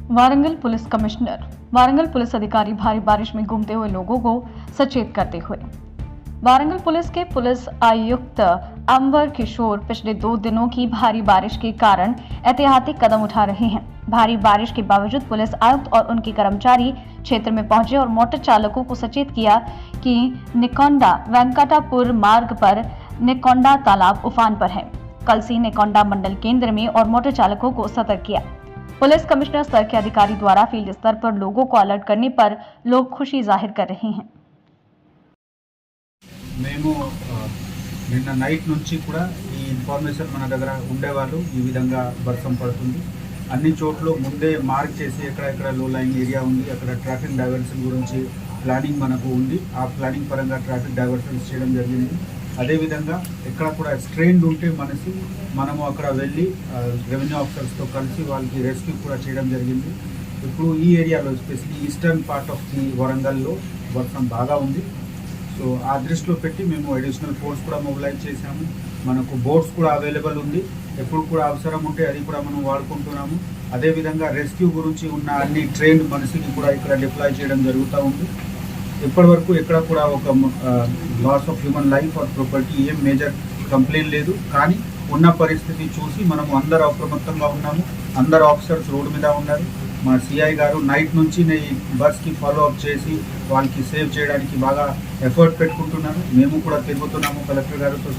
Warangal police commissioner Warangal police अधिकारी भारी बारिश में घूमते हुए लोगों को सचेत करते हुए। वारंगल पुलिस के पुलिस आयुक्त अंबर किशोर पिछले 2 दिनों की भारी बारिश के कारण एहतियाती कदम उठा रहे हैं। भारी बारिश के बावजूद पुलिस आयुक्त और उनके कर्मचारी क्षेत्र में पहुंचे और मोटर चालकों को सचेत किया कि निकोंडा वेंकटापुर मार्ग पर निकोंडा तालाब उफान पर है। कल से निकोंडा मंडल केंद्र में और मोटर चालकों को सतर्क किया। पुलिस कमिश्नर स्तर के अधिकारी द्वारा फील्ड स्तर पर लोगों को अलर्ट करने पर लोग खुशी जाहिर कर रहे हैं। మేము నిన్న నైట్ నుంచి కూడా ఈ ఇన్ఫర్మేషన్ మన దగ్గర ఉండేవాళ్ళు ఈ విధంగా వర్షం పడుతుంది అన్ని చోట్ల ముందే మార్క్ చేసి ఎక్కడ లో లైన్ ఏరియా ఉంది అక్కడ ట్రాఫిక్ డైవర్షన్ గురించి ప్లానింగ్ మనకు ఉంది ఆ ప్లానింగ్ పరంగా ట్రాఫిక్ డైవర్షన్స్ చేయడం జరిగింది అదేవిధంగా ఎక్కడ కూడా స్ట్రెయిన్ ఉంటే మనము అక్కడ వెళ్ళి రెవెన్యూ ఆఫీసర్స్తో కలిసి వాళ్ళకి రెస్క్యూ కూడా చేయడం జరిగింది ఇప్పుడు ఈ ఏరియాలో especially eastern part of the వరంగల్లో వర్షం బాగా ఉంది సో ఆ దృష్టిలో పెట్టి మేము అడిషనల్ ఫోర్స్ కూడా మొబిలైజ్ చేశాము మనకు బోట్స్ కూడా అవైలబుల్ ఉంది ఎప్పుడు కూడా అవసరం ఉంటే అది కూడా మనం వాడుకుంటున్నాము అదేవిధంగా రెస్క్యూ గురించి ఉన్న అన్ని ట్రైన్ మనిషిని కూడా ఇక్కడ డిప్లాయ్ చేయడం జరుగుతూ ఉంది ఇప్పటి వరకు ఎక్కడ కూడా ఒక loss of human life or property ఏం మేజర్ కంప్లైంట్ లేదు కానీ ఉన్న పరిస్థితి చూసి మనము అందరూ అప్రమత్తంగా ఉన్నాము అందరు ఆఫీసర్స్ రోడ్డు మీద ఉన్నారు మా సిఐ గారు నైట్ నుంచి ఈ బస్కి ఫాలో అప్ చేసి వాళ్ళకి సేవ్ చేయడానికి బాగా ఎఫర్ట్ పెట్టుకుంటున్నారు మేము కూడా తిరుగుతున్నాము కలెక్టర్ గారితో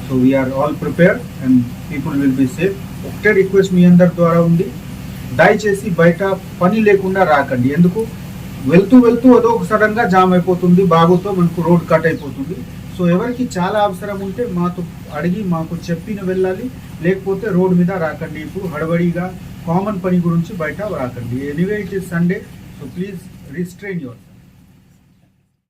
so we are all prepared and people will be safe ఒకటే రిక్వెస్ట్ మీ అందరి ద్వారా ఉంది దయచేసి బయట పని లేకుండా రాకండి ఎందుకు వెళ్తూ అదో ఒక సడన్గా జామ్ అయిపోతుంది బాగుతో మనకు రోడ్ కట్ అయిపోతుంది సో ఎవరికి చాలా అవసరం ఉంటే మాతో అడిగి మాకు చెప్పిన వెళ్ళాలి లేకపోతే రోడ్ మీద రాకండి ఇప్పుడు హడబడిగా కామన్ పని గురించి బయట రాకండి anyway it is Sunday so please restrain your